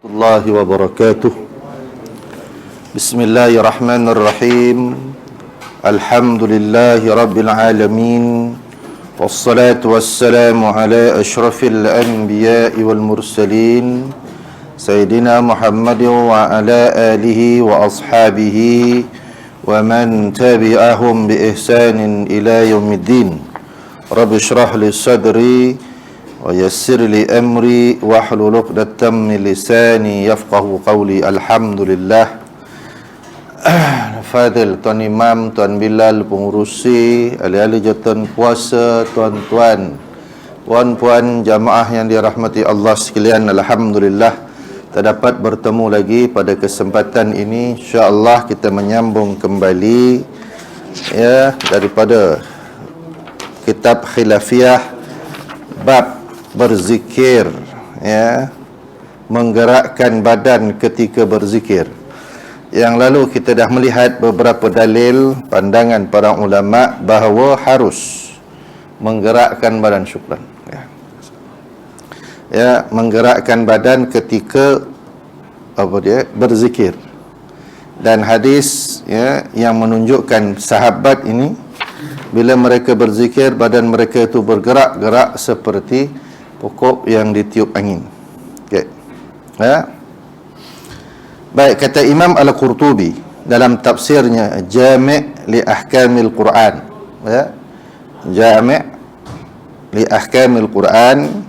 الله وبركاته. بسم الله الرحمن الرحيم. الحمد لله رب العالمين، والصلاة والسلام على أشرف الأنبياء والمرسلين سيدنا محمد وعلى آله وأصحابه ومن تبعهم بإحسان إلى يوم الدين. رب اشرح لي صدري ويسر لي أمري واحلل عقدة من لساني يفقه قولي. Alhamdulillah. Fadil, Tuan Imam, Tuan Bilal, pengurusi, ahli-ahli jawatan puasa, tuan-tuan, puan-puan jamaah yang dirahmati Allah sekalian, alhamdulillah terdapat bertemu lagi pada kesempatan ini. InsyaAllah kita menyambung kembali daripada kitab Khilafiyah, bab berzikir, menggerakkan badan ketika berzikir. Yang lalu kita dah melihat beberapa dalil pandangan para ulama bahawa harus menggerakkan badan, syukran, menggerakkan badan ketika berzikir. Dan hadis yang menunjukkan sahabat ini bila mereka berzikir, badan mereka itu bergerak-gerak seperti pokok yang ditiup angin. Baik, kata Imam Al-Qurtubi dalam tafsirnya Jami' li Ahkamil Quran, Jami' li Ahkamil Quran,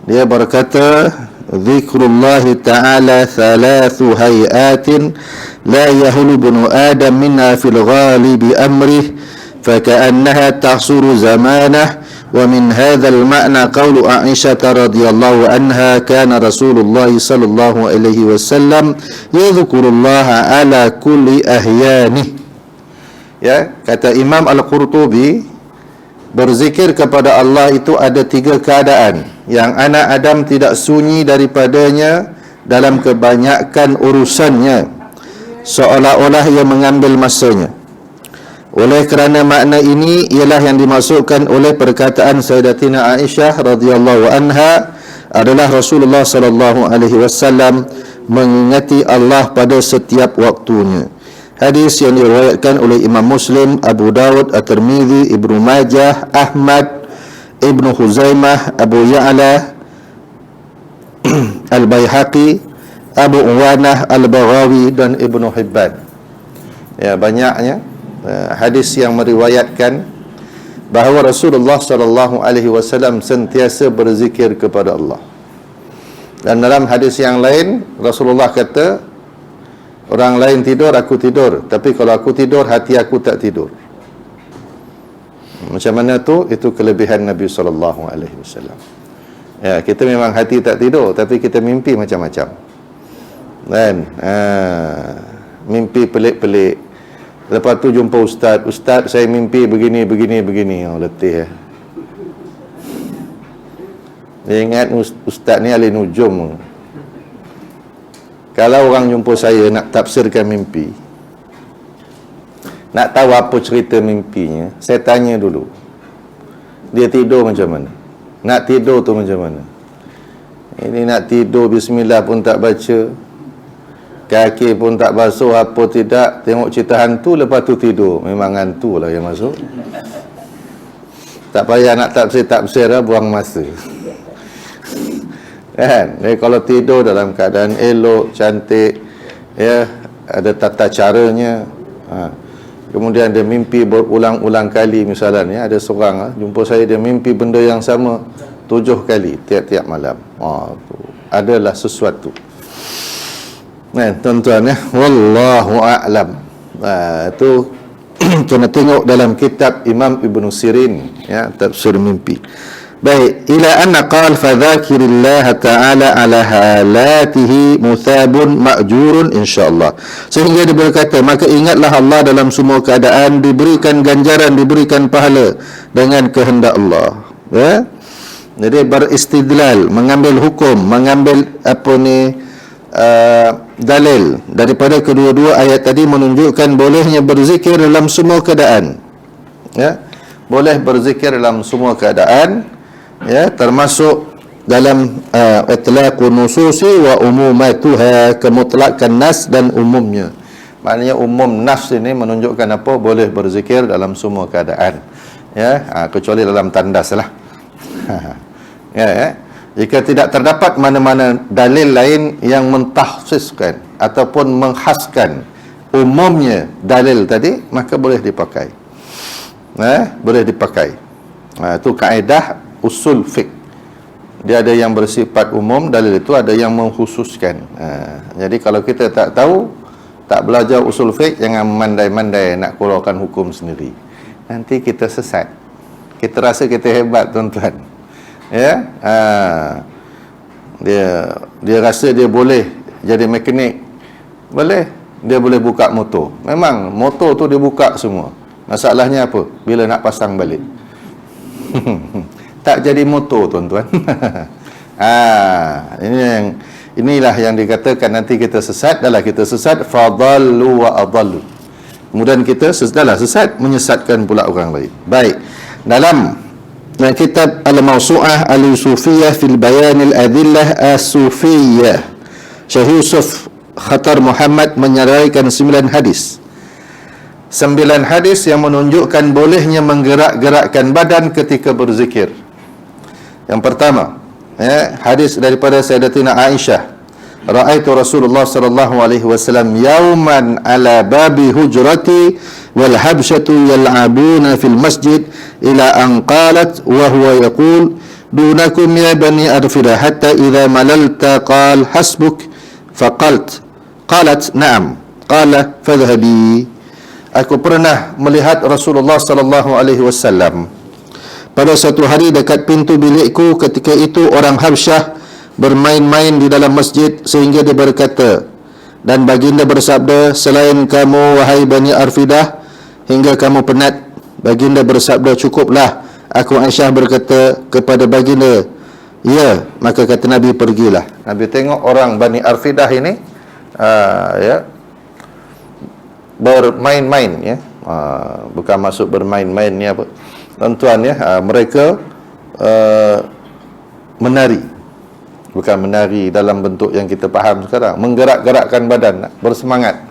dia berkata, zikrullah ta'ala thalathu hayatin la yahulu bunu adam minna fil ghalibi amrih faka'annaha tahsuru zamanah. ومن هذا المعنى قول عائشة رضي الله عنها كان رسول الله صلى الله عليه وسلم يذكر الله على كل أحيانه. Kata Imam Al-Qurtubi, berzikir kepada Allah itu ada tiga keadaan yang anak Adam tidak sunyi daripadanya dalam kebanyakan urusannya, seolah-olah ia mengambil masanya. Oleh kerana makna ini ialah yang dimaksudkan oleh perkataan Sayyidatina Aisyah radhiyallahu anha adalah Rasulullah sallallahu alaihi wasallam mengingati Allah pada setiap waktunya. Hadis yang diriwayatkan oleh Imam Muslim, Abu Dawud, At-Tirmidzi, Ibnu Majah, Ahmad, Ibnu Khuzaimah, Abu Ya'la, Al-Baihaqi, Abu Uwanah, Al-Baghawi dan Ibnu Hibban. Banyaknya hadis yang meriwayatkan bahawa Rasulullah sallallahu alaihi wasallam sentiasa berzikir kepada Allah. Dan dalam hadis yang lain Rasulullah kata, orang lain tidur, aku tidur, tapi kalau aku tidur, hati aku tak tidur. Macam mana tu? Itu kelebihan Nabi sallallahu alaihi wasallam. Kita memang hati tak tidur, tapi kita mimpi macam-macam. Kan? Mimpi pelik-pelik. Lepas tu jumpa ustaz, saya mimpi begini. Letih. Dia ingat ustaz ni ahli nujum. Kalau orang jumpa saya nak tafsirkan mimpi, nak tahu apa cerita mimpinya, saya tanya dulu, dia tidur macam mana? Nak tidur tu macam mana? Ini nak tidur bismillah pun tak baca, kaki pun tak basuh, apa tidak, tengok cerita hantu, lepas tu tidur. Memang hantu lah yang masuk. Tak payah nak tafsir lah, buang masa. Kan? Jadi kalau tidur dalam keadaan elok, cantik, ada tata caranya, kemudian dia mimpi berulang-ulang kali, misalnya ada seorang jumpa saya, dia mimpi benda yang sama 7 kali tiap-tiap malam. Tu adalah sesuatu. Tuan-tuan, wallahu a'lam. Itu kena tengok dalam kitab Imam Ibn Sirin, tafsir mimpi. Baik, ila anna qala fadzakirillah ta'ala ala halatihi muthabun ma'jurun insyaallah. Sehingga dia berkata, maka ingatlah Allah dalam semua keadaan, diberikan ganjaran, diberikan pahala dengan kehendak Allah. Jadi beristidlal, mengambil hukum, mengambil dalil daripada kedua-dua ayat tadi menunjukkan bolehnya berzikir dalam semua keadaan. Boleh berzikir dalam semua keadaan, termasuk dalam itlaqun nususi wa umumatuha, kemutlakan nas dan umumnya. Maknanya umum nas ini menunjukkan apa? Boleh berzikir dalam semua keadaan, ya, kecuali dalam tandas lah. Ya. Jika tidak terdapat mana-mana dalil lain yang mentahsiskan ataupun menghaskan umumnya dalil tadi, maka boleh dipakai. Boleh dipakai. Itu kaedah usul fiqh. Dia ada yang bersifat umum, dalil itu ada yang mengkhususkan. Jadi kalau kita tak tahu, tak belajar usul fiqh, jangan mandai-mandai nak keluarkan hukum sendiri. Nanti kita sesat. Kita rasa kita hebat, tuan-tuan. Ya, dia rasa dia boleh jadi mekanik, boleh, dia boleh buka motor. Memang motor tu dia buka semua. Masalahnya apa? Bila nak pasang balik. Tak jadi motor, tuan-tuan. Inilah yang dikatakan nanti kita sesat. Dahlah kita sesat, fadallu wa adallu. Kemudian kita sesat, menyesatkan pula orang lain. Baik, dalam kitab Al-Mawsu'ah Al-Yusufiyah fil Bayan Al-Adillah As-Sufiyah, Syekh Yusuf Khatar Muhammad menyaraikan 9 hadis. 9 hadis yang menunjukkan bolehnya menggerak-gerakkan badan ketika berzikir. Yang pertama, hadis daripada Sayyidatina Aisyah, ra'aitu Rasulullah sallallahu alaihi wasallam yauman ala babi hujrati wal habsyatu yal'abuna fil masjid ila an qalat wa huwa yaqul dunakum ya bani arfida hatta idza malalta qal hasbuk qalat na'am qala fadhhabi. Aku pernah melihat Rasulullah sallallahu alaihi wasallam pada satu hari dekat pintu bilikku. Ketika itu orang Habsyah bermain-main di dalam masjid sehingga dia berkata, dan baginda bersabda, selain kamu wahai Bani Arfidah, hingga kamu penat. Baginda bersabda, cukuplah. Aku Aisyah berkata kepada baginda, ya. Maka kata Nabi, pergilah. Nabi tengok orang Bani Arfidah ini bermain-main, ya. Bukan masuk bermain-main ni apa, tuan-tuan, ya. Mereka menari. Bukan menari dalam bentuk yang kita faham sekarang, menggerak-gerakkan badan, bersemangat,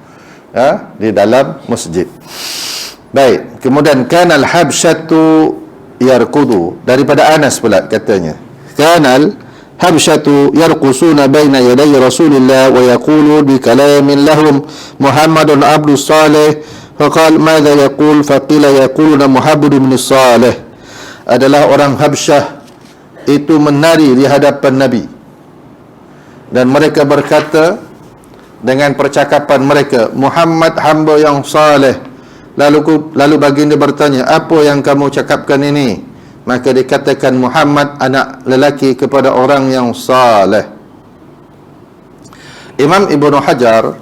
ya, di dalam masjid. Baik, kemudian kanal habsyatu yarkudu, daripada Anas pula katanya, kanal habsyatu yarqusuna baina yaday Rasulillah wa yaqulu bi kalamin lahum Muhammadun abdus salih faqal madza yaqul faqila yaquluna Muhammadun bin salih. Adalah orang Habsyah itu menari di hadapan Nabi, dan mereka berkata dengan percakapan mereka, Muhammad hamba yang saleh. Lalu baginda bertanya, apa yang kamu cakapkan ini? Maka dikatakan, Muhammad anak lelaki kepada orang yang saleh. Imam Ibnu Hajar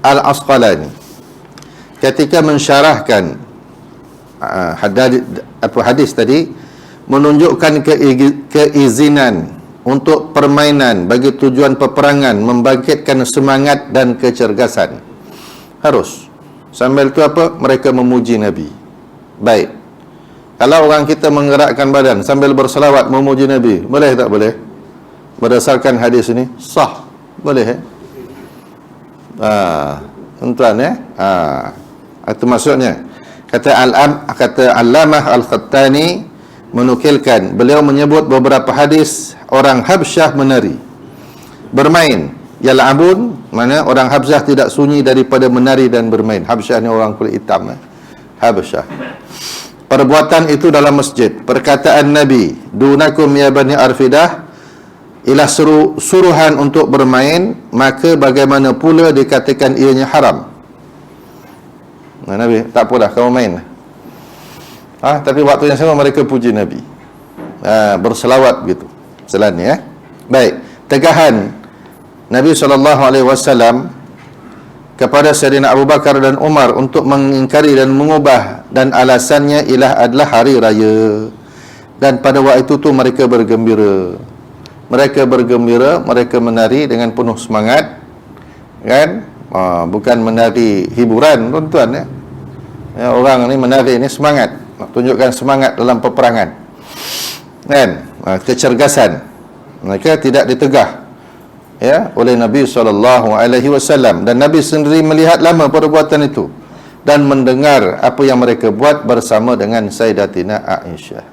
Al-Asqalani ketika mensyarahkan hadis tadi, menunjukkan keizinan untuk permainan bagi tujuan peperangan, membangkitkan semangat dan kecergasan. Harus. Sambil itu apa? Mereka memuji Nabi. Baik. Kalau orang kita menggerakkan badan sambil berselawat memuji Nabi, boleh tak boleh? Berdasarkan hadis ini, sah. Boleh, tuan-tuan, itu maksudnya. Kata Allamah Al-Khattani menukilkan, beliau menyebut beberapa hadis orang Habsyah menari, bermain. Yal'abun, mana orang Habsyah tidak sunyi daripada menari dan bermain. Habsyah ni orang kulit hitam, Habsyah. Perbuatan itu dalam masjid. Perkataan Nabi, dunakum ya Bani Arfidah, ialah suruhan untuk bermain, maka bagaimana pula dikatakan ianya haram. Nabi, tak apalah, kamu main. Tapi waktu yang sama mereka puji Nabi, berselawat begitu. Selain ni, baik, tegahan Nabi SAW kepada Sayyidina Abu Bakar dan Umar untuk mengingkari dan mengubah, dan alasannya adalah hari raya, dan pada waktu itu mereka bergembira. Mereka menari dengan penuh semangat, kan? Bukan menari hiburan, tuan-tuan, ya. Orang ni menari ni semangat, tunjukkan semangat dalam peperangan, kan? Kecergasan. maka tidak ditegah ya oleh Nabi SAW, dan Nabi sendiri melihat lama perbuatan itu dan mendengar apa yang mereka buat bersama dengan Sayyidatina Aisyah.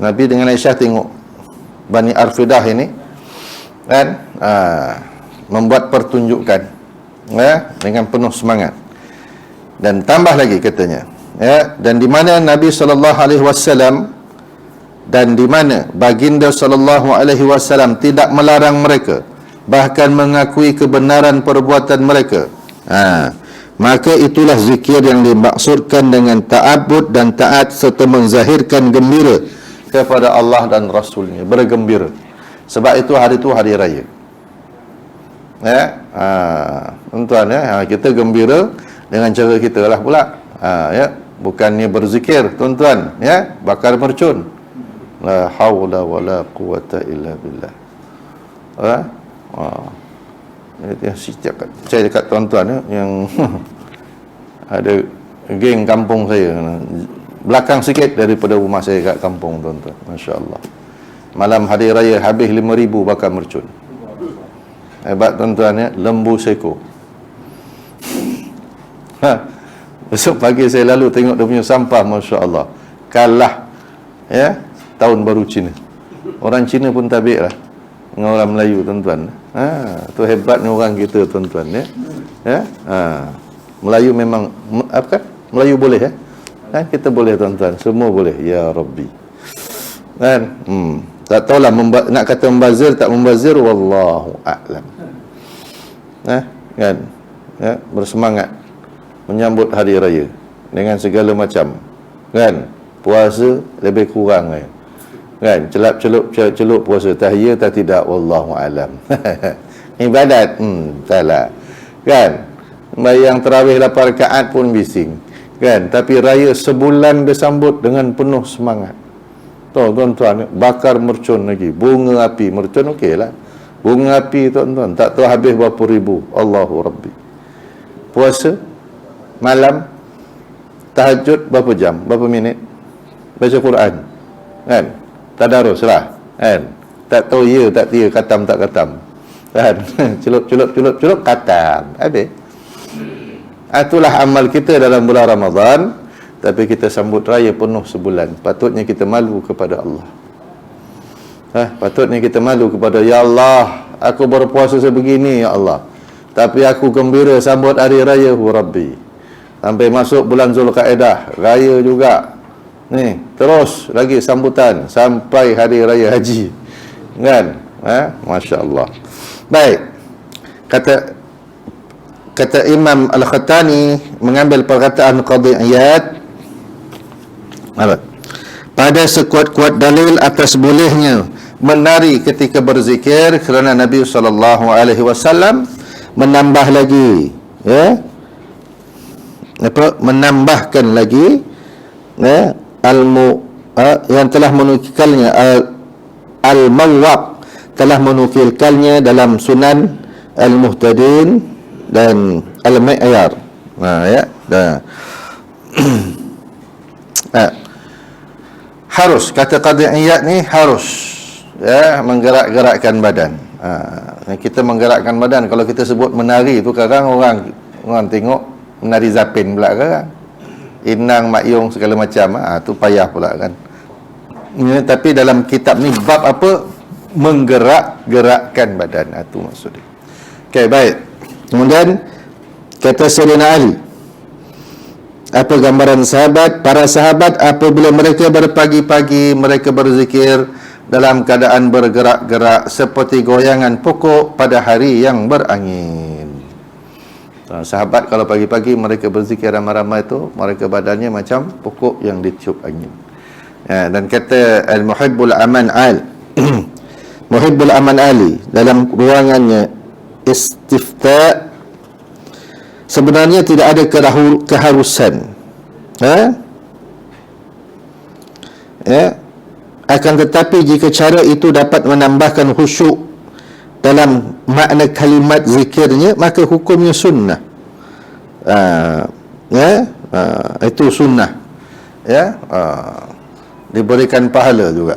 Nabi dengan Aisyah tengok Bani Arfidah ini kan membuat pertunjukan ya dengan penuh semangat. Dan tambah lagi katanya ya, dan di mana Nabi SAW dan di mana baginda SAW tidak melarang mereka, bahkan mengakui kebenaran perbuatan mereka, maka itulah zikir yang dimaksudkan dengan ta'abbud dan taat serta menzahirkan gembira kepada Allah dan Rasulnya, bergembira. Sebab itu hari raya ya, tuan ya, kita gembira dengan cara kita lah pula, ya, bukannya berzikir tuan-tuan ya, bakar mercun, la haula wala quwata illa billah. Itu yang saya dekat tuan-tuan ya, yang ada geng kampung saya belakang sikit daripada rumah saya kat kampung tuan-tuan, masya-Allah. Malam hari raya habis 5,000 bakar mercun. Hebat tuan-tuan ya, lembu seko. Besok pagi saya lalu tengok dia punya sampah, masya-Allah, kalah ya tahun baru Cina. Orang Cina pun tabik lah dengan orang Melayu tuan-tuan. Tu hebatnya orang kita tuan-tuan ya. Ya. Melayu memang apa kan? Melayu boleh ya. Kita boleh tuan-tuan, semua boleh. Ya Rabbi. Kan? Tak tahulah nak kata membazir tak membazir, wallahu a'lam. Kan? Ya, bersemangat menyambut hari raya dengan segala macam, kan? Puasa lebih kurang kan? Celup puasa tahiyya tak tidak, wallahu alam. Ibadat taklah, kan? Bayang tarawih 8 rakaat pun bising, kan? Tapi raya sebulan disambut dengan penuh semangat. Tuan-tuan, bakar mercun lagi, bunga api, mercun okeylah. Bunga api tuan-tuan, tak tahu habis berapa ribu. Allahu Rabbi. Puasa malam, tahajud berapa jam, berapa minit, baca Quran, kan? Tadarus lah, kan? Tak tahu ya tak dia, katam tak katam, kan? Celup katam, habis. Itulah amal kita dalam bulan Ramadan. Tapi kita sambut raya penuh sebulan. Patutnya kita malu kepada Allah. Patutnya kita malu kepada, ya Allah, aku berpuasa sebegini ya Allah, tapi aku gembira sambut hari raya Rabbi. Sampai masuk bulan Zulkaidah, raya juga. Ni, terus lagi sambutan sampai hari raya haji. Kan? Masya-Allah. Baik. Kata Imam Al-Khattani mengambil perkataan Qadhi Iyad, pada sekuat-kuat dalil atas bolehnya menari ketika berzikir, kerana Nabi SAW menambah lagi ya, menambahkan lagi ya, yang telah menukilkannya Al-Mawwaq telah menukilkannya dalam Sunan Al-Muhtadin dan Al-Mi'yar. Ya, harus, kata Qadhi Iyad ni harus ya, menggerak-gerakkan badan. Kita menggerakkan badan. Kalau kita sebut menari tu, kadang orang tengok menari zapin pula kadang, inang makyong segala macam, tu payah pula kan ya. Tapi dalam kitab ni bab apa? Menggerak-gerakkan badan, tu maksudnya. Okey, baik. Kemudian kata Sayyidina Ali, apa gambaran sahabat? Para sahabat apabila mereka berpagi-pagi, mereka berzikir dalam keadaan bergerak-gerak seperti goyangan pokok pada hari yang berangin. Sahabat kalau pagi-pagi mereka berzikir ramai-ramai tu, mereka badannya macam pokok yang ditiup angin. Dan kata Al-Muhibbul Aman Muhibbul Aman Ali dalam ruangannya Istifta, sebenarnya tidak ada keharusan akan tetapi jika cara itu dapat menambahkan khusyuk dalam makna kalimat zikirnya, maka hukumnya sunnah. Itu sunnah ya, diberikan pahala juga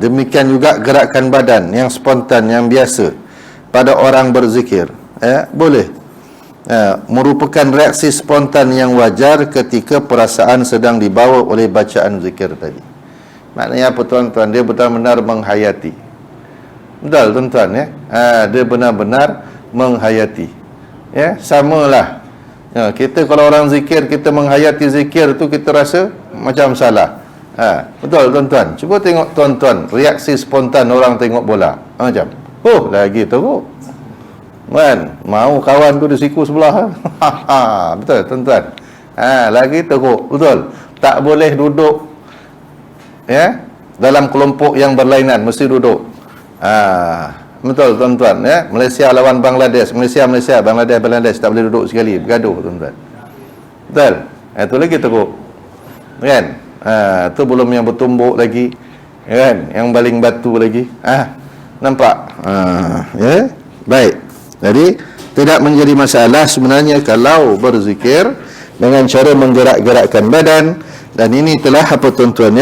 Demikian juga gerakan badan yang spontan, yang biasa pada orang berzikir, boleh, merupakan reaksi spontan yang wajar ketika perasaan sedang dibawa oleh bacaan zikir tadi. Maknanya apa tuan-tuan? Dia benar-benar menghayati. Betul tuan-tuan, dia benar-benar menghayati. Samalah. Kita kalau orang zikir, kita menghayati zikir tu, kita rasa macam salah. Betul tuan-tuan. Cuba tengok tuan-tuan, reaksi spontan orang tengok bola. Macam, lagi teruk. Kan? Mau kawan tu di siku sebelah. Betul tuan-tuan. Lagi teruk. Betul. Tak boleh duduk dalam kelompok yang berlainan, mesti duduk. Betul tuan-tuan, Malaysia lawan Bangladesh, Malaysia, Bangladesh tak boleh duduk sekali, bergaduh tuan-tuan. Betul. Itu lagi teruk. Kan? Tu belum yang bertumbuk lagi, kan? Yang baling batu lagi. Nampak? Baik. Jadi tidak menjadi masalah sebenarnya kalau berzikir dengan cara menggerak-gerakkan badan. Dan ini telah apa tuan-tuan,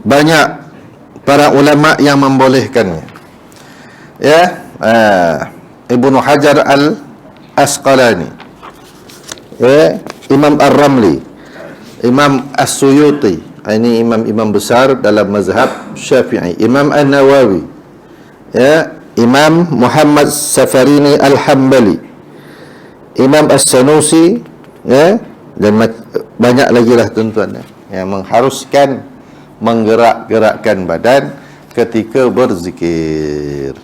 banyak para ulama yang membolehkannya. Ibnu Hajar Al-Asqalani, Imam Ar-Ramli, Imam As-Suyuti, ini imam-imam besar dalam mazhab Syafi'i, Imam An-Nawawi, Imam Muhammad Safarini Al-Hambali, Imam As-Sanusi, dan banyak lagi lah tuan-tuan, yang mengharuskan menggerak-gerakkan badan ketika berzikir.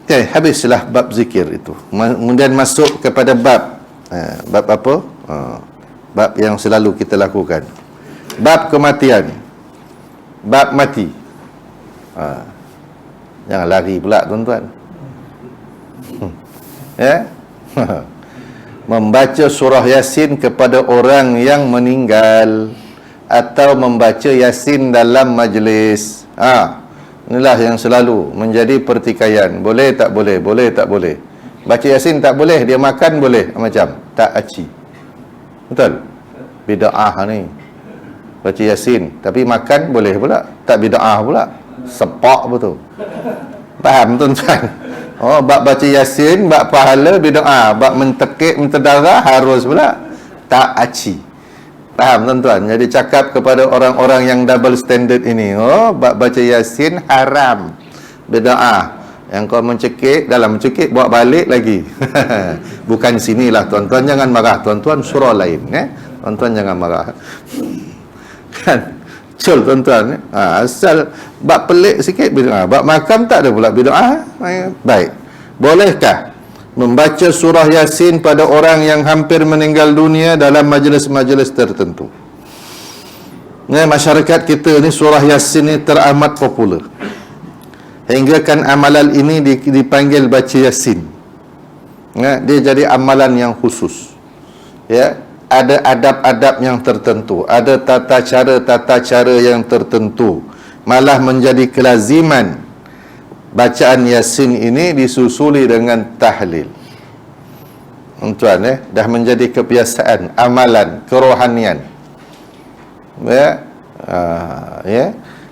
Habislah bab zikir itu. Kemudian masuk kepada bab apa? Bab yang selalu kita lakukan, bab kematian, bab mati. Jangan lari pula tuan-tuan. Membaca surah Yasin kepada orang yang meninggal, atau membaca Yasin dalam majlis. Inilah yang selalu menjadi pertikaian. Boleh tak boleh? Boleh tak boleh? Baca Yasin tak boleh, dia makan boleh. Macam tak aci. Betul? Bida'ah ni. Baca Yasin tapi makan boleh pula. Tak bida'ah pula. Sepak betul. Faham tuan-tuan? Bab baca Yasin, bab pahala bida'ah, bab mentekik, mentedarah harus pula. Tak aci. Faham tuan-tuan? Jadi cakap kepada orang-orang yang double standard ini, bab baca Yasin haram, bida'ah. Yang kau mencekik, dalam mencekik bawa balik lagi. Bukan sinilah tuan-tuan, jangan marah tuan-tuan, surah lain, tuan-tuan jangan marah. Kan? Cul tuan-tuan, asal bab pelik sikit bida'ah, bab makam tak ada pula bida'ah. Baik. Bolehkah membaca surah Yasin pada orang yang hampir meninggal dunia dalam majlis-majlis tertentu? Masyarakat kita ni surah Yasin ni teramat popular, hingga kan amalan ini dipanggil baca Yasin. Dia jadi amalan yang khusus. Ada adab-adab yang tertentu, ada tata cara yang tertentu. Malah menjadi kelaziman bacaan Yasin ini disusuli dengan tahlil. Tuan, dah menjadi kebiasaan, amalan, kerohanian.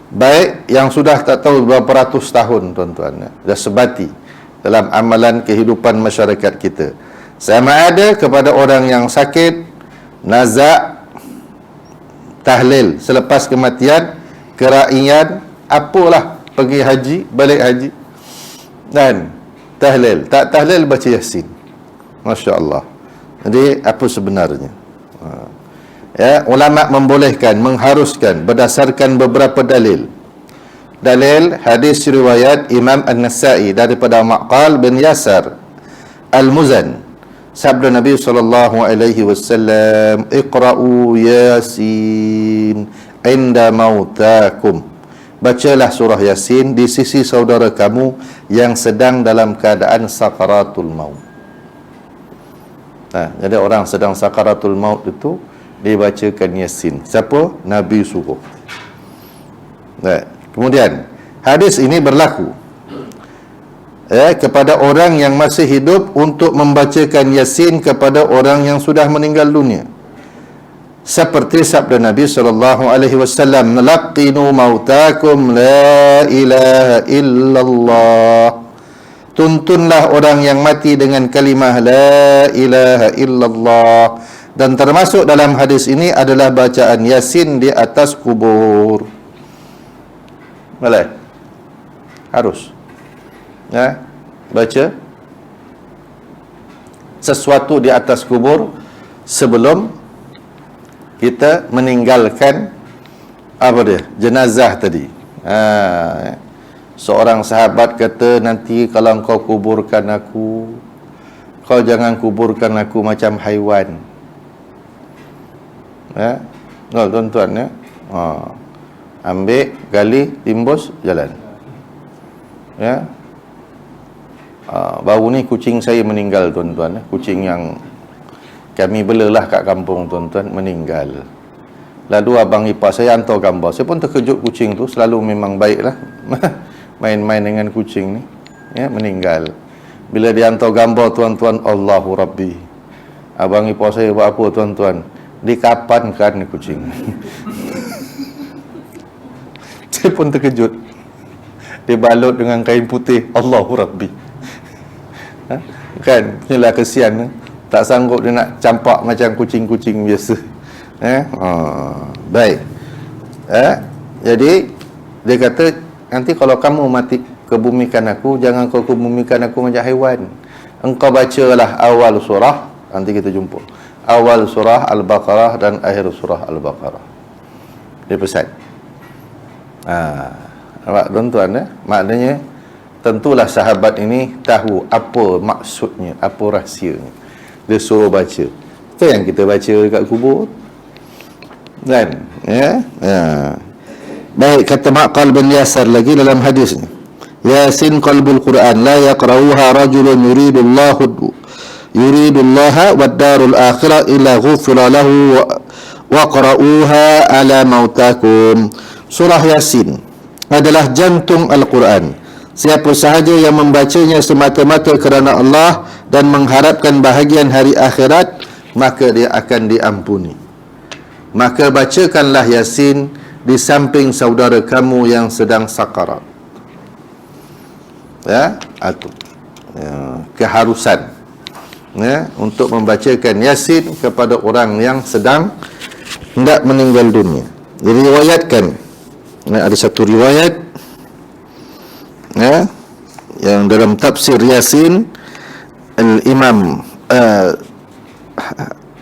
Baik yang sudah tak tahu berapa ratus tahun tuan-tuan, dah sebati dalam amalan kehidupan masyarakat kita. Sama ada kepada orang yang sakit, nazak, tahlil selepas kematian, keraian, apalah, pergi haji, balik haji, dan tahlil. Tak tahlil, baca Yasin. Masya Allah. Jadi apa sebenarnya? Ulama membolehkan, mengharuskan berdasarkan beberapa dalil. Dalil hadis riwayat Imam An-Nasa'i daripada Maqal bin Yasar Al-Muzan. Sabda Nabi SAW, Iqra'u Yasin inda mautakum. Bacalah surah Yasin di sisi saudara kamu yang sedang dalam keadaan sakaratul maut. Jadi orang sedang sakaratul maut itu dibacakan Yasin. Siapa? Nabi suruh. Kemudian hadis ini berlaku kepada orang yang masih hidup untuk membacakan Yasin kepada orang yang sudah meninggal dunia. Seperti sabda Nabi sallallahu alaihi wasallam, "Laqinu mautakum la ilaha illallah." Tuntunlah orang yang mati dengan kalimah la ilaha illallah. Dan termasuk dalam hadis ini adalah bacaan Yasin di atas kubur. Boleh? Harus. Ya, baca sesuatu di atas kubur sebelum kita meninggalkan apa dia? Jenazah tadi. Seorang sahabat kata, nanti kalau kau kuburkan aku, kau jangan kuburkan aku macam haiwan. Tuan-tuan ya. Ambil, gali, timbus, jalan. Ya. Baru ni kucing saya meninggal, tuan-tuan. Kucing yang kami belalah kat kampung, tuan-tuan, meninggal. Lalu abang ipar saya hantar gambar. Saya pun terkejut, kucing tu selalu memang baiklah main-main dengan kucing ni. Ya, meninggal. Bila dia hantar gambar, tuan-tuan, Allahu Rabbi. Abang ipar saya buat apa, tuan-tuan? Dikapankan ni kucing. Saya pun terkejut. Dia balut dengan kain putih. Allahu Rabbi. Kan, inilah kesian. Tak sanggup dia nak campak macam kucing-kucing biasa. Baik. Jadi dia kata, nanti kalau kamu mati, kebumikan aku, jangan kau kebumikan aku macam haiwan. Engkau bacalah awal surah, nanti kita jumpa, awal surah Al-Baqarah dan akhir surah Al-Baqarah. Dia pesan. Nampak tuan-tuan ya? Maknanya tentulah sahabat ini tahu apa maksudnya, apa rahsianya. Dia suruh baca. Itu yang kita baca dekat kubur. Kan? Ya? Baik, kata Maqal bin Yasar lagi dalam hadis ni. Yasin qalbul Quran la yaqra'uha rajulun yuridullaha wad darul akhirah illa ghufira lahu wa qara'uha ala mautakum. Surah Yasin adalah jantung Al-Quran. Siapa sahaja yang membacanya semata-mata kerana Allah dan mengharapkan bahagian hari akhirat, maka dia akan diampuni. Maka bacakanlah Yasin di samping saudara kamu yang sedang sakarat. Ya, itu keharusan untuk membacakan Yasin kepada orang yang sedang hendak meninggal dunia. Diriwayatkan, ada satu riwayat yang dalam tafsir Yasin, Al-Imam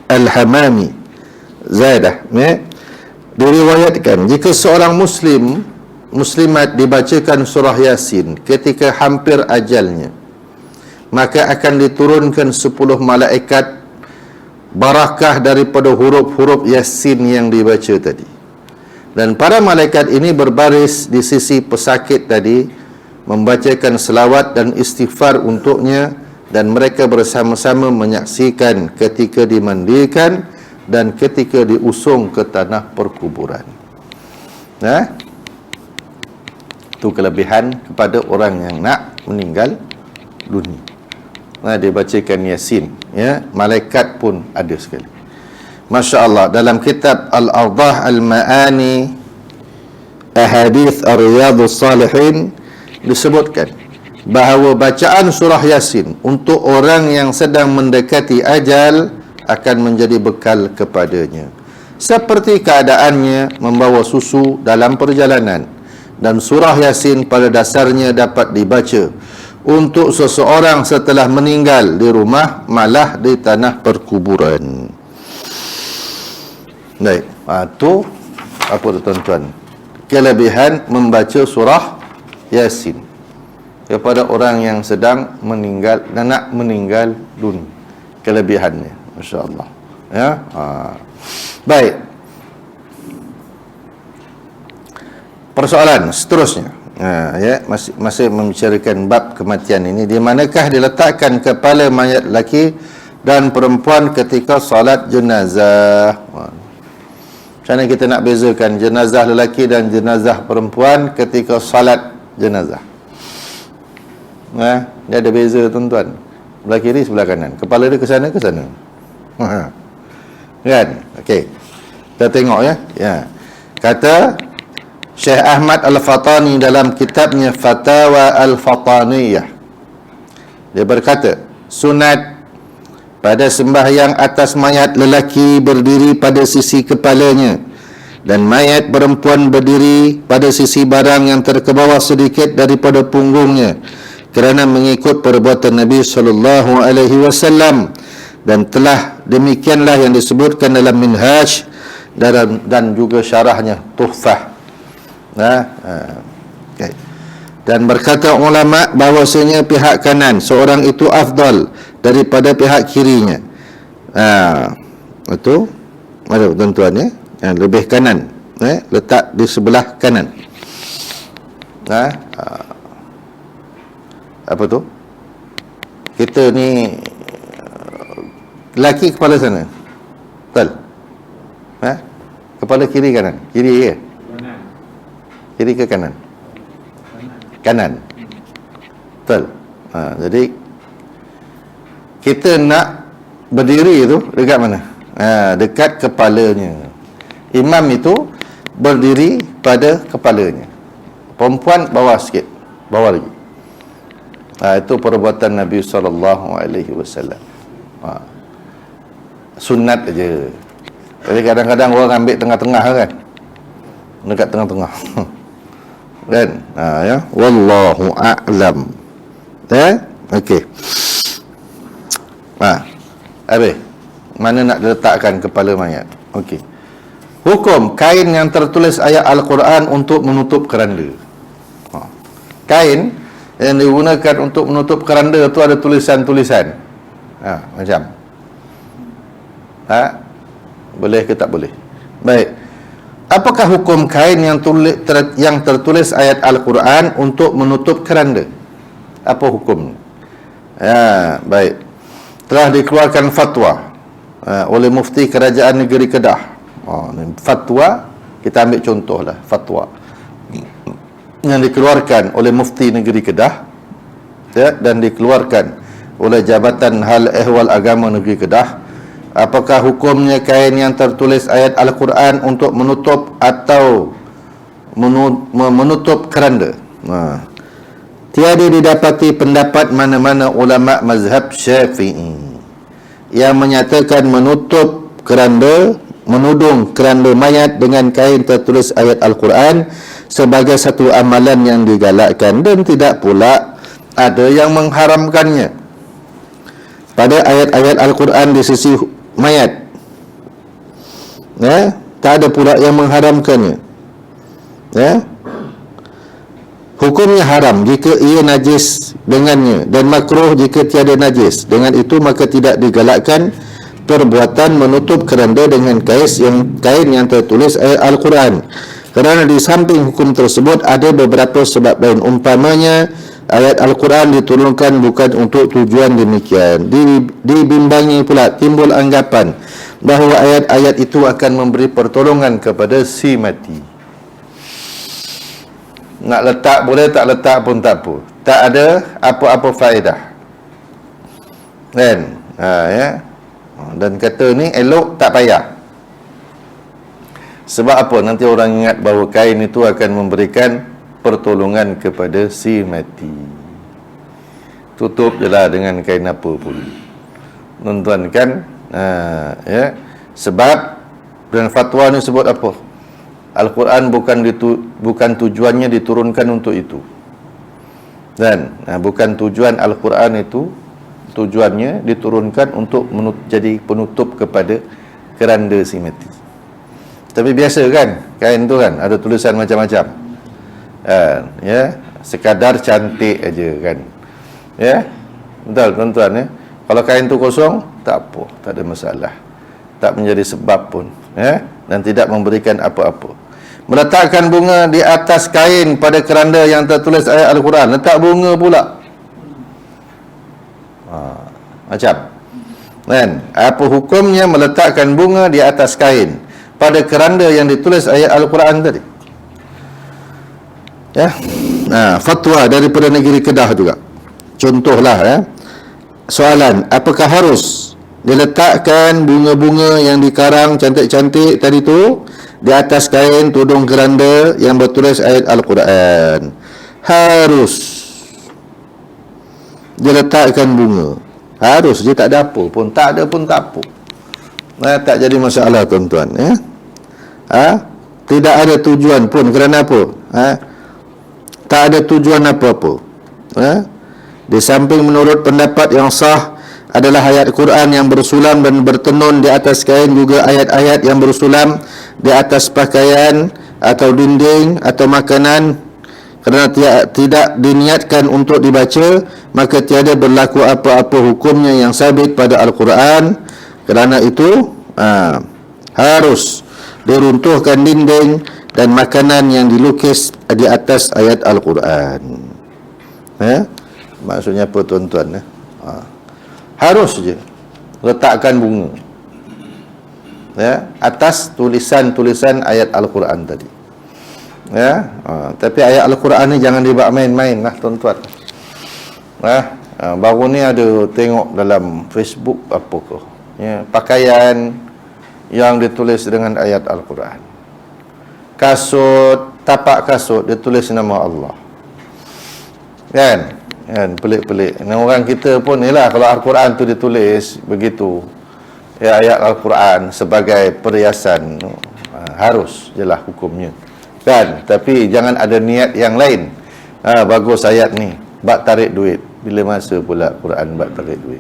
Al-Hamami Zaidah diriwayatkan, jika seorang muslimat dibacakan surah Yasin ketika hampir ajalnya, maka akan diturunkan 10 malaikat barakah daripada huruf-huruf Yasin yang dibaca tadi. Dan para malaikat ini berbaris di sisi pesakit tadi, membacakan selawat dan istighfar untuknya, dan mereka bersama-sama menyaksikan ketika dimandikan dan ketika diusung ke tanah perkuburan. Itu kelebihan kepada orang yang nak meninggal dunia. Dia bacakan Yasin, ya, malaikat pun ada sekali. Masya Allah. Dalam kitab Al-Awdah Al-Ma'ani Ahadith Ar-Riyadus Salihin disebutkan bahawa bacaan surah Yasin untuk orang yang sedang mendekati ajal akan menjadi bekal kepadanya, seperti keadaannya membawa susu dalam perjalanan. Dan surah Yasin pada dasarnya dapat dibaca untuk seseorang setelah meninggal di rumah, malah di tanah perkuburan. Baik, itu apa tu tuan-tuan? Kelebihan membaca surah Yasin kepada orang yang sedang meninggal dan nak meninggal dunia. Kelebihannya, masya-Allah. Ya. Baik. Persoalan seterusnya. Ya, masih membicarakan bab kematian ini. Di manakah diletakkan kepala mayat lelaki dan perempuan ketika solat jenazah? Macam mana kita nak bezakan jenazah lelaki dan jenazah perempuan ketika solat jenazah? Dia ada beza, tuan-tuan. Sebelah kiri, sebelah kanan. Kepala dia ke sana, ke sana. Kan? Okey. Kita tengok ya. Ya. Kata Syekh Ahmad Al-Fatani dalam kitabnya Fatawa Al-Fataniyah. Dia berkata, sunat pada sembahyang atas mayat lelaki berdiri pada sisi kepalanya dan mayat perempuan berdiri pada sisi barang yang terkebawah sedikit daripada punggungnya, kerana mengikut perbuatan Nabi sallallahu alaihi wasallam, dan telah demikianlah yang disebutkan dalam Minhaj dan juga syarahnya Tuhfah. Okay. Dan berkata ulama bahawasanya pihak kanan seorang itu afdal daripada pihak kirinya. Itu ada tuan-tuan ya, yang lebih kanan, letak di sebelah kanan. Apa tu? Kita ni lelaki kepala sana. Betul? Kepala kiri kanan? Kiri ke? Kiri ke kanan? Kanan. Betul. Jadi kita nak berdiri tu dekat mana? Dekat kepalanya. Imam itu berdiri pada kepalanya. Perempuan bawah sikit, bawah lagi. Itu perbuatan Nabi SAW. Sunat aja. Jadi kadang-kadang orang ambil tengah-tengah kan, dekat tengah-tengah. Kan? Ya, wallahu a'lam. Okey. Habis. Mana nak letakkan kepala mayat? Okey. Hukum kain yang tertulis ayat Al-Quran untuk menutup keranda. Kain yang digunakan untuk menutup keranda tu ada tulisan-tulisan. Macam. Boleh ke tak boleh? Baik. Apakah hukum kain yang tertulis ayat Al-Quran untuk menutup keranda? Apa hukum? Baik. Telah dikeluarkan fatwa oleh Mufti Kerajaan Negeri Kedah. Fatwa, kita ambil contohlah fatwa yang dikeluarkan oleh Mufti Negeri Kedah, dan dikeluarkan oleh Jabatan Hal Ehwal Agama Negeri Kedah. Apakah hukumnya kain yang tertulis ayat Al-Quran untuk menutup atau menutup keranda? Tiada didapati pendapat mana-mana ulama mazhab Syafi'i yang menyatakan menutup keranda, menudung keranda mayat dengan kain tertulis ayat Al-Quran sebagai satu amalan yang digalakkan, dan tidak pula ada yang mengharamkannya pada ayat-ayat Al-Quran di sisi mayat. Tak ada pula yang mengharamkannya. Hukumnya haram jika ia najis dengannya, dan makruh jika tiada najis. Dengan itu maka tidak digalakkan perbuatan menutup keranda dengan kain yang tertulis ayat Al-Quran, kerana di samping hukum tersebut ada beberapa sebab lain. Umpamanya, ayat Al-Quran diturunkan bukan untuk tujuan demikian. Dibimbangi pula timbul anggapan bahawa ayat-ayat itu akan memberi pertolongan kepada si mati. Nak letak boleh, tak letak pun tak apa. Tak ada apa-apa faedah. Kan? Dan kata ni elok tak payah. Sebab apa? Nanti orang ingat bahawa kain itu akan memberikan pertolongan kepada si mati. Tutup je lah dengan kain apa pun, tuan-tuan kan. Sebab dan fatwa ni sebut apa? Al-Quran bukan tujuannya diturunkan untuk itu. Dan bukan tujuan Al-Quran itu, tujuannya diturunkan untuk jadi penutup kepada keranda si mati. Tapi biasa kan, kain tu kan ada tulisan macam-macam. Sekadar cantik aja kan. Betul tuan-tuan ya. Kalau kain tu kosong, tak apa, tak ada masalah. Tak menjadi sebab pun, dan tidak memberikan apa-apa. Meletakkan bunga di atas kain pada keranda yang tertulis ayat Al-Quran, letak bunga pula. Macam kan? Apa hukumnya meletakkan bunga di atas kain pada keranda yang ditulis ayat Al-Quran tadi? Fatwa daripada negeri Kedah juga. Contohlah, soalan, apakah harus Dia letakkan bunga-bunga yang dikarang cantik-cantik tadi tu di atas kain tudung keranda yang bertulis ayat Al-Quran. Harus dia letakkan bunga. Harus, dia tak ada apa pun. Tak ada pun tak apa. Tak jadi masalah tuan-tuan. Tidak ada tujuan pun. Kerana apa? Tak ada tujuan apa-apa. Di samping menurut pendapat yang sah adalah ayat Quran yang bersulam dan bertenun di atas kain, juga ayat-ayat yang bersulam di atas pakaian atau dinding atau makanan. Kerana tidak diniatkan untuk dibaca, maka tiada berlaku apa-apa hukumnya yang sabit pada Al-Quran. Kerana itu harus diruntuhkan dinding dan makanan yang dilukis di atas ayat Al-Quran. Maksudnya apa tuan-tuan? Harus je letakkan bunga atas tulisan-tulisan ayat Al-Quran tadi. Tapi ayat Al-Quran ni jangan dibawa main-main lah tuan-tuan. Baru ni ada tengok dalam Facebook apa ke, pakaian yang ditulis dengan ayat Al-Quran. Kasut, tapak kasut ditulis nama Allah. Kan, pelik-pelik. Orang kita pun ialah, kalau Al-Quran tu ditulis begitu, ayat Al-Quran sebagai perhiasan, harus jelah hukumnya. Kan, tapi jangan ada niat yang lain. Bagus ayat ni, bak tarik duit. Bila masa pula Quran bak tarik duit?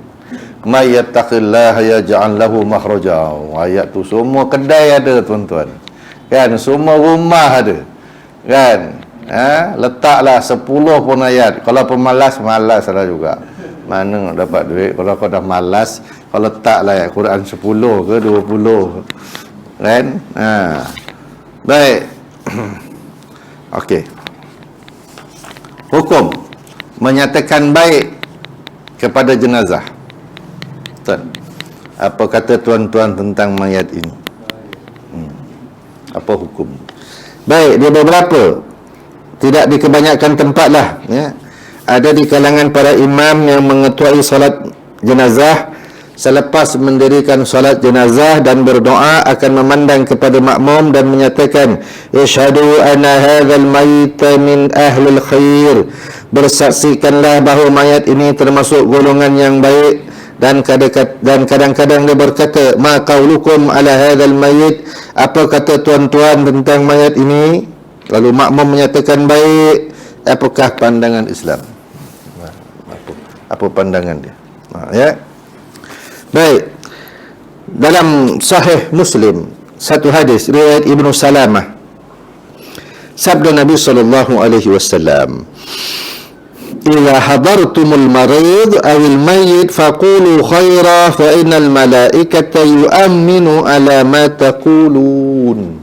May yattaqillaha yaj'al lahu makhraja. Ayat tu semua kedai ada tuan-tuan. Kan, semua rumah ada. Kan, letaklah 10 pun ayat. Kalau pemalas, malas lah juga. Mana nak dapat duit? Kalau kau dah malas, kau letaklah ayat Quran 10 ke 20. Kan? Baik. Okey. Hukum menyatakan baik kepada jenazah. Apa kata tuan-tuan tentang mayat ini? Apa hukum? Baik, dia beberapa. Tidak di kebanyakan tempat lah, Ada di kalangan para imam yang mengetuai solat jenazah, selepas mendirikan solat jenazah dan berdoa akan memandang kepada makmum dan menyatakan, Yashhadu anna hadzal mayyita min ahlil khair. Bersaksikanlah bahawa mayat ini termasuk golongan yang baik. Dan kadang-kadang dia berkata, ma qaulukum ala hadzal mayyit. Apa kata tuan-tuan tentang mayat ini? Lalu makmum menyatakan baik. Apakah pandangan Islam? Apa pandangan dia? Baik. Dalam Sahih Muslim, satu hadis riwayat Ibnu Salamah, sabda Nabi sallallahu alaihi wasallam, "Idza hadartumul marid awil mayyit faqulu khaira fa innal malaikata yu'minu ala ma taqulun."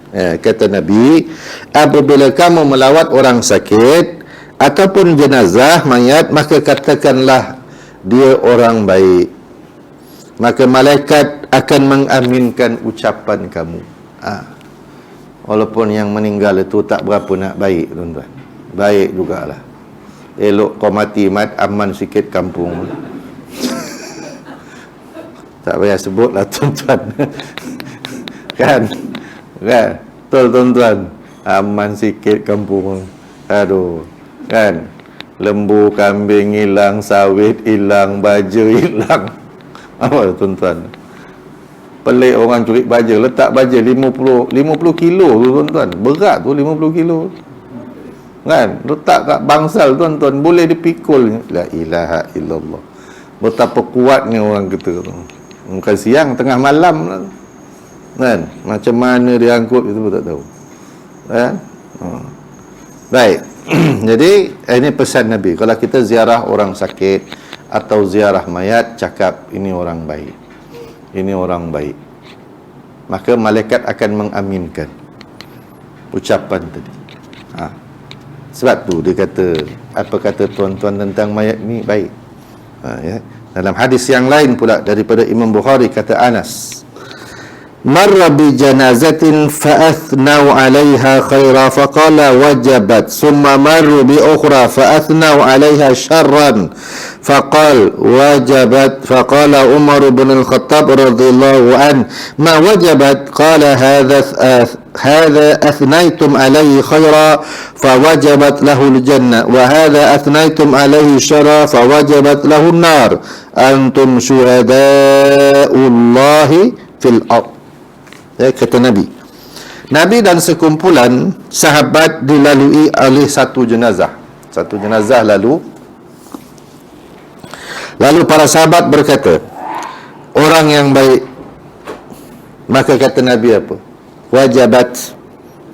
Kata Nabi, apabila kamu melawat orang sakit ataupun jenazah mayat, maka katakanlah dia orang baik, maka malaikat akan mengaminkan ucapan kamu. Walaupun yang meninggal itu tak berapa nak baik tuan-tuan, baik jugalah. Elok kau mati mat, aman sikit kampung. Tak payah sebutlah tuan-tuan. Kan, betul tuan-tuan, aman sikit kampung. Aduh, kan, lembu kambing hilang, sawit hilang, baju hilang. Apa tuan-tuan? Pelik orang curi baja, letak baja 50 kilo tu tuan-tuan. Berat tu 50 kilo. Kan, letak kat bangsal tuan-tuan, boleh dipikul. La ilaha illallah. Betapa kuatnya orang kita tu. Bukan siang, tengah malam lah. Kan, macam mana dia angkut itu pun tak tahu. Kan? Baik. Jadi ini pesan Nabi, kalau kita ziarah orang sakit atau ziarah mayat, cakap ini orang baik, ini orang baik, maka malaikat akan mengaminkan ucapan tadi. Sebab tu dia kata, apa kata tuan-tuan tentang mayat ni baik. Dalam hadis yang lain pula daripada Imam Bukhari, kata Anas, marra bi janazatin fa'athnau 'alaiha khaira faqala wajabat, summa marru bi ukhra fa'athnau 'alaiha syarran faqal wajabat, faqala Umar bin Al-Khattab radhiyallahu an ma wajabat, qala hadha athnaytum 'alaihi khaira fawajabat lahu al-jannah wa hadha athnaytum 'alaihi syarra fawajabat lahu an-nar, antum syuhada'ullahi fil ardh. Kata Nabi. Nabi dan sekumpulan sahabat dilalui oleh satu jenazah. Satu jenazah lalu para sahabat berkata, orang yang baik. Maka kata Nabi apa? Wajabat.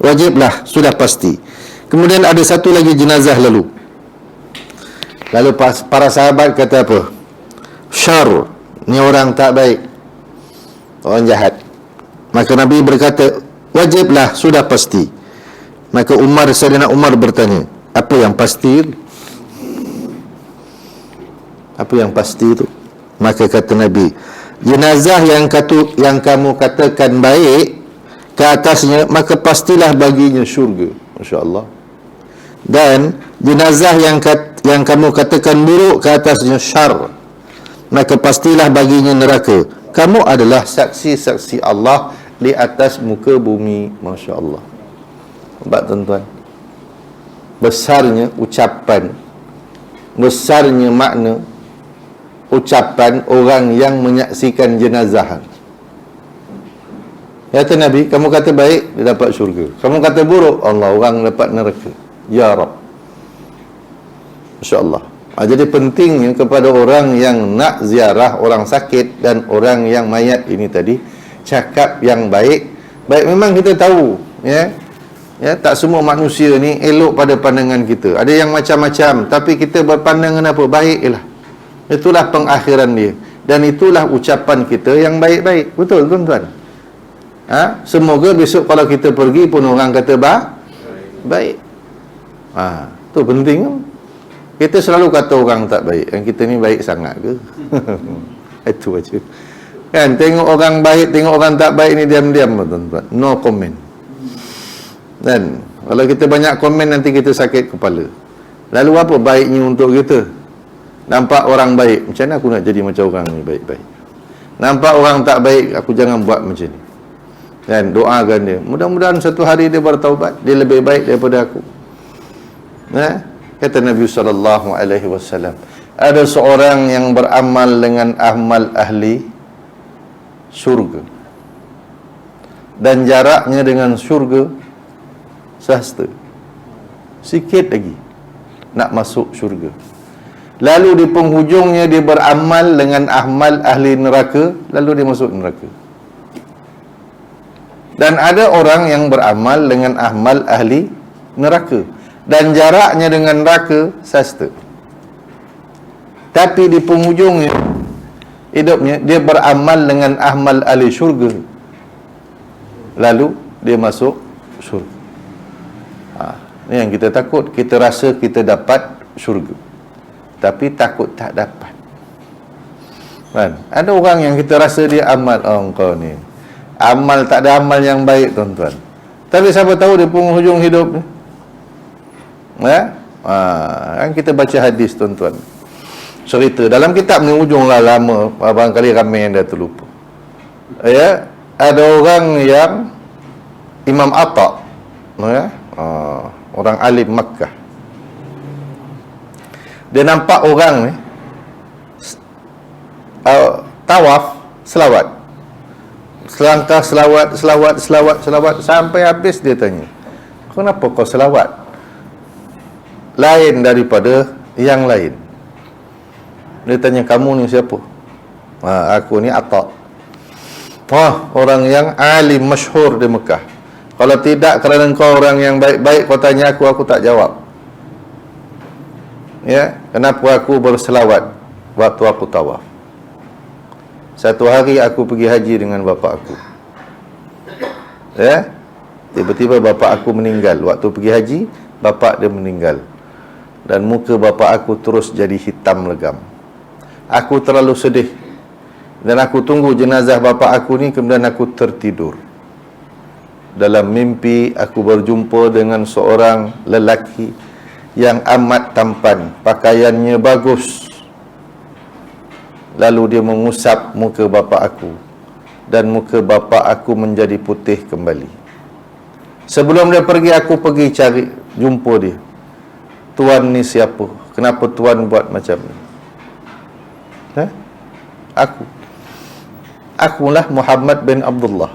Wajiblah, sudah pasti. Kemudian ada satu lagi jenazah lalu para sahabat kata apa? Syar. Ni orang tak baik, orang jahat. Maka Nabi berkata, wajiblah, sudah pasti. Maka Sayyidina Umar bertanya, apa yang pasti itu? Apa yang pasti itu? Maka kata Nabi, jenazah yang kamu katakan baik ke atasnya, maka pastilah baginya syurga. Masya Allah. Dan jenazah yang kamu katakan buruk ke atasnya syar, maka pastilah baginya neraka. Kamu adalah saksi-saksi Allah di atas muka bumi. Masya Allah. Nampak tuan-tuan, besarnya ucapan, besarnya makna ucapan orang yang menyaksikan jenazah. Kata Nabi, kamu kata baik, dia dapat syurga. Kamu kata buruk, Allah, orang dapat neraka. Ya Rab. Masya Allah. Jadi pentingnya kepada orang yang nak ziarah orang sakit dan orang yang mayat ini tadi, cakap yang baik. Baik, memang kita tahu, ya, tak semua manusia ni elok pada pandangan kita. Ada yang macam-macam, tapi kita berpandangan apa? Baiklah. Itulah pengakhiran dia. Dan itulah ucapan kita yang baik-baik. Betul, tuan-tuan? Semoga besok kalau kita pergi pun orang kata baik. Tu penting. Kita selalu kata orang tak baik, yang kita ni baik sangat ke? Itu aja. Kan, tengok orang baik, tengok orang tak baik ni diam-diam, tuan-tuan. No comment. Dan kalau kita banyak komen, nanti kita sakit kepala. Lalu apa baiknya untuk kita? Nampak orang baik, macam mana aku nak jadi macam orang ni baik-baik? Nampak orang tak baik, aku jangan buat macam ni. Dan doakan dia, mudah-mudahan satu hari dia bertaubat, dia lebih baik daripada aku. Kata Nabi SAW, ada seorang yang beramal dengan amal ahli syurga, dan jaraknya dengan syurga sehasta, sikit lagi nak masuk syurga. Lalu di penghujungnya dia beramal dengan amal ahli neraka, lalu dia masuk neraka. Dan ada orang yang beramal dengan amal ahli neraka, dan jaraknya dengan neraka sehasta, tapi di penghujungnya hidupnya dia beramal dengan amal ahli syurga, lalu dia masuk syurga. Ini yang kita takut. Kita rasa kita dapat syurga, tapi takut tak dapat. Kan? Ada orang yang kita rasa dia amal, engkau ni amal, tak ada amal yang baik, tuan-tuan. Tapi siapa tahu di penghujung hidup ni, kan kita baca hadis, tuan-tuan, cerita dalam kitab ni, ujung lah lama, barangkali ramai yang dah terlupa. Ada orang yang Imam Atta, orang alim Makkah, dia nampak orang ni tawaf selawat, selangkah selawat sampai habis. Dia tanya, kenapa kau selawat lain daripada yang lain? Dia tanya, kamu ni siapa? Aku ni Atta. Orang yang alim masyhur di Mekah. Kalau tidak kerana kau orang yang baik-baik, kau tanya aku tak jawab. Kenapa aku berselawat waktu aku tawaf? Satu hari aku pergi haji dengan bapa aku. Tiba-tiba bapa aku meninggal. Waktu pergi haji, bapa dia meninggal. Dan muka bapa aku terus jadi hitam legam. Aku terlalu sedih. Dan aku tunggu jenazah bapa aku ni, kemudian aku tertidur. Dalam mimpi aku berjumpa dengan seorang lelaki yang amat tampan, pakaiannya bagus. Lalu dia mengusap muka bapa aku, dan muka bapa aku menjadi putih kembali. Sebelum dia pergi, aku pergi cari, jumpa dia. Tuan ni siapa? Kenapa tuan buat macam ni? Akulah Muhammad bin Abdullah.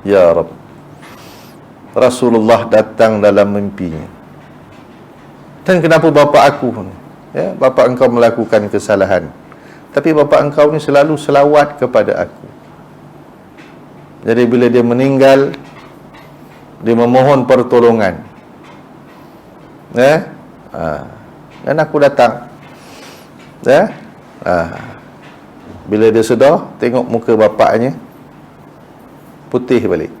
Ya Rabb. Rasulullah datang dalam mimpinya. Dan kenapa bapa aku ni? Bapa engkau melakukan kesalahan, tapi bapa engkau ni selalu selawat kepada aku. Jadi bila dia meninggal, dia memohon pertolongan. Dan aku datang. Bila dia sedar, tengok muka bapaknya putih balik.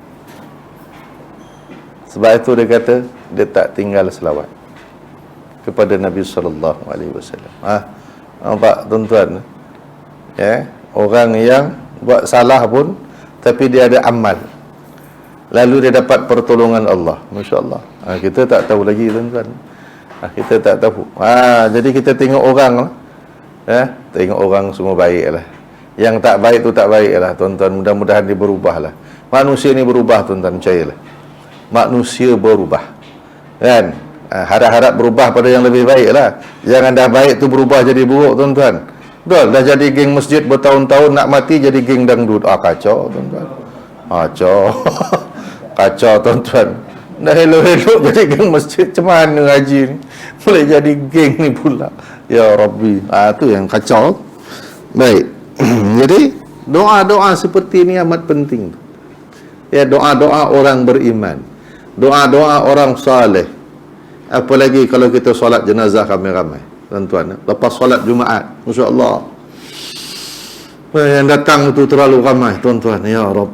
Sebab itu dia kata, dia tak tinggal selawat kepada Nabi SAW. Nampak tuan-tuan? Orang yang buat salah pun, tapi dia ada amal, lalu dia dapat pertolongan Allah. Masya Allah. Kita tak tahu lagi tuan-tuan. Kita tak tahu. Jadi kita tengok orang, tengok orang semua baik lah. Yang tak baik tu tak baik lah tuan-tuan. Mudah-mudahan dia berubah lah. Manusia ni berubah tuan-tuan, percayalah. Manusia berubah, kan? Harap-harap berubah pada yang lebih baik lah. Jangan dah baik tu berubah jadi buruk tuan-tuan. Betul, dah jadi geng masjid bertahun-tahun, nak mati jadi geng dangdut. Kacau tuan-tuan. Kacau tuan-tuan. Dah elok-elok jadi geng masjid, macam mana haji ni boleh jadi geng ni pula? Ya Rabbi. Tu yang kacau. Baik. Jadi doa-doa seperti ni amat penting. Doa-doa orang beriman, doa-doa orang saleh. Apalagi kalau kita solat jenazah ramai-ramai tuan-tuan, lepas solat Jumaat, masya-Allah, yang datang itu terlalu ramai tuan-tuan. Ya Rabb.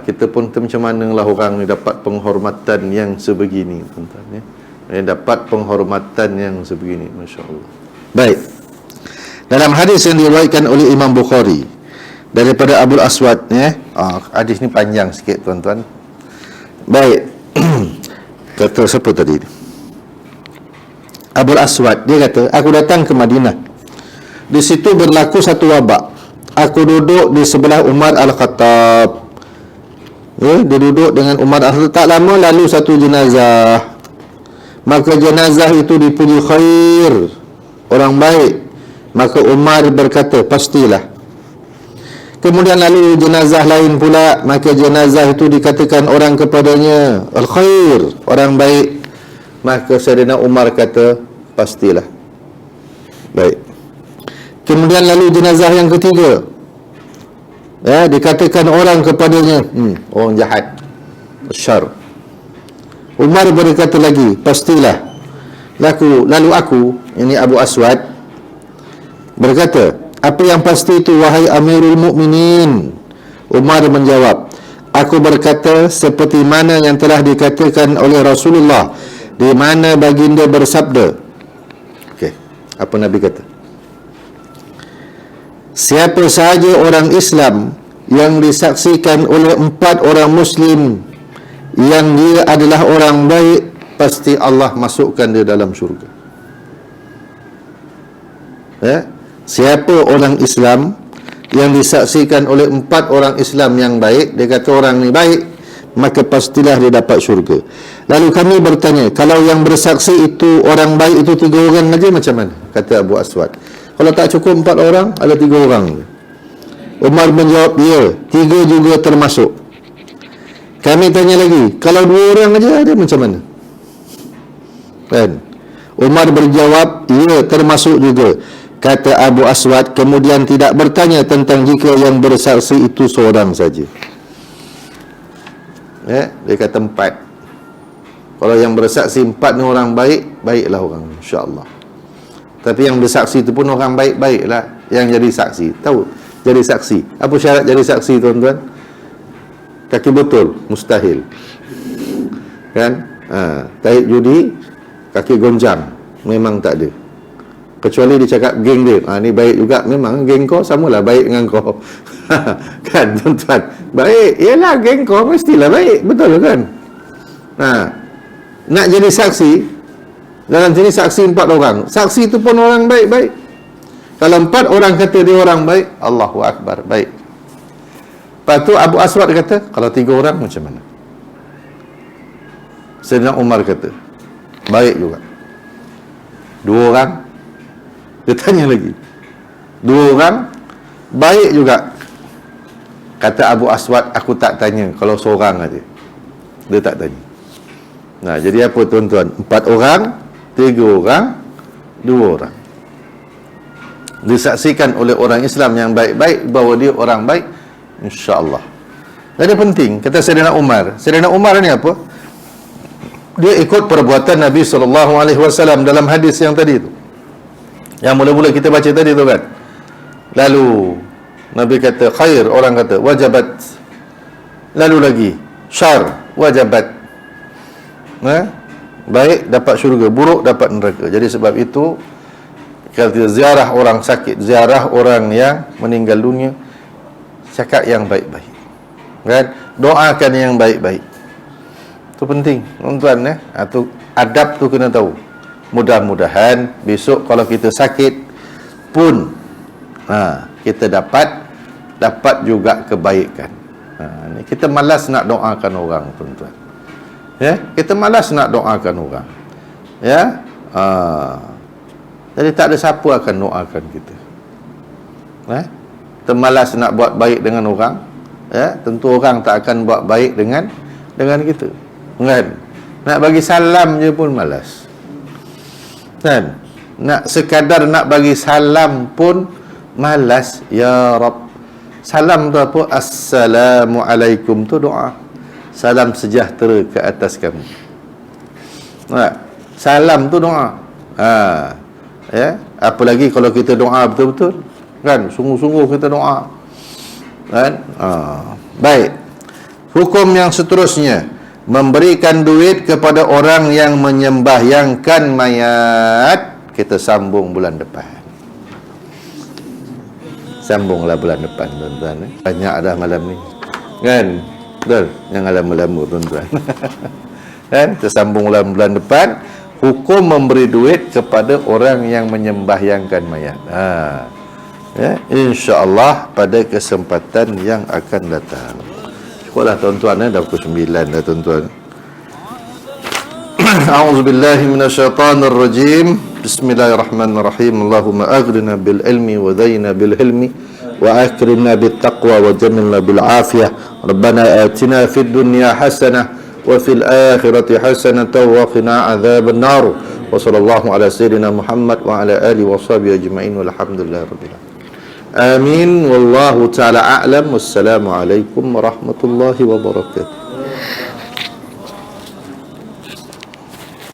Kita pun macam manalah orang ni dapat penghormatan yang sebegini tuan-tuan, dapat penghormatan yang sebegini, masya-Allah. Baik. Dalam hadis yang diriwayatkan oleh Imam Bukhari daripada Abul Aswad, hadis ni panjang sikit tuan-tuan. Baik. Kata siapa tadi? Abul Aswad, dia kata, aku datang ke Madinah. Di situ berlaku satu wabak. Aku duduk di sebelah Umar Al-Khattab. Dia duduk dengan Umar Al-Khattab. Tak lama lalu satu jenazah. Maka jenazah itu dipuji khair, orang baik. Maka Umar berkata, pastilah. Kemudian lalu jenazah lain pula, maka jenazah itu dikatakan orang kepadanya al-khair, orang baik. Maka Sayyidina Umar kata, pastilah. Baik. Kemudian lalu jenazah yang ketiga, dikatakan orang kepadanya orang jahat, syar. Umar berkata lagi, pastilah. Lalu aku, ini Abu Aswad, berkata, apa yang pasti itu wahai Amirul Mukminin? Umar menjawab, aku berkata seperti mana yang telah dikatakan oleh Rasulullah, di mana baginda bersabda. Apa Nabi kata? Siapa sahaja orang Islam yang disaksikan oleh 4 orang Muslim yang dia adalah orang baik, pasti Allah masukkan dia dalam syurga. Siapa orang Islam yang disaksikan oleh 4 orang Islam yang baik, dia kata orang ni baik, maka pastilah dia dapat syurga. Lalu kami bertanya, kalau yang bersaksi itu orang baik itu 3 orang saja, macam mana? Kata Abu Aswad, kalau tak cukup 4 orang, ada 3 orang. Umar menjawab, ya, 3 juga termasuk. Kami tanya lagi, kalau 2 orang saja ada, macam mana? Kan? Umar berjawab, ya, termasuk juga. Kata Abu Aswad, kemudian tidak bertanya tentang jika yang bersaksi itu seorang saja. Dia kata 4. Kalau yang bersaksi 4 ni orang baik, baiklah orang, insya-Allah. Tapi yang bersaksi itu pun orang baik-baiklah yang jadi saksi. Tahu? Jadi saksi. Apa syarat jadi saksi tuan-tuan? Kaki betul, mustahil. Kan? Tarik judi, kaki gonjang, memang tak ada. kecuali dia cakap geng dia, ni baik juga, memang geng kau samalah baik dengan kau. Kan tuan-tuan, baik, ialah geng kau mestilah baik, betul kan? Nak jadi saksi, dalam sini saksi 4 orang, saksi itu pun orang baik-baik. Kalau 4 orang kata dia orang baik, Allahu Akbar, baik. Lepas tu Abu Aswad kata, kalau 3 orang macam mana? Sayyidina Umar kata, baik juga. 2 orang, dia tanya lagi, 2 orang, baik juga. Kata Abu Aswad, aku tak tanya, kalau seorang aja. Dia tak tanya. Nah, jadi apa tuan-tuan? 4 orang, 3 orang, 2 orang. Disaksikan oleh orang Islam yang baik-baik bahawa dia orang baik, insya-Allah. Jadi penting, kata Sayyidina Umar. Sayyidina Umar ni apa? Dia ikut perbuatan Nabi SAW dalam hadis yang tadi tu, yang mula-mula kita baca tadi tu kan. Lalu Nabi kata khair, orang kata wajabat. Lalu lagi syar, wajabat. Baik dapat syurga, buruk dapat neraka. Jadi sebab itu kalau ziarah orang sakit, ziarah orang yang meninggal dunia, cakap yang baik-baik, kan? Doakan yang baik-baik. Itu penting, tuan-tuan, tu adab tu kena tahu. Mudah-mudahan besok kalau kita sakit pun kita dapat juga kebaikan. Ni kita malas nak doakan orang, tuan-tuan. Ya, kita malas nak doakan orang. Ya. Jadi tak ada siapa akan doakan kita. Kita malas nak buat baik dengan orang, ya, tentu orang tak akan buat baik dengan kita. Kan? Nak bagi salam je pun malas. Kan? Nak sekadar nak bagi salam pun malas. Ya Rab. Salam tu apa? Assalamualaikum tu doa. Salam sejahtera ke atas kamu. Salam tu doa. Ya, apalagi kalau kita doa betul-betul, kan, sungguh-sungguh kita doa, kan. Baik. Hukum yang seterusnya, memberikan duit kepada orang yang menyembahyangkan mayat. Kita sambung bulan depan. Sambunglah bulan depan, tuan-tuan. Banyak dah malam ni, kan. Betul, jangan lama-lama, tuan-tuan. Kan, kita sambung bulan depan. Hukum memberi duit kepada orang yang menyembahyangkan mayat. Ya, insya-Allah pada kesempatan yang akan datang. Cukuplah tuan-tuan, dah pukul 9 dah, tuan-tuan. A'udzubillahi minasyaitonir rajim. Bismillahirrahmanirrahim. Allahumma aghnina bil ilmi wa zayyina bil hilmi wa akrimna bit taqwa wa jamilna bil afiyah. Rabbana atina fid dunya hasanah وفي الآخرة حسنة وقنا عذاب النار وصلى الله على سيدنا محمد وعلى آله وصحبه أجمعين والحمد لله رب العالمين آمين والله تعالى أعلم والسلام عليكم ورحمة الله وبركاته.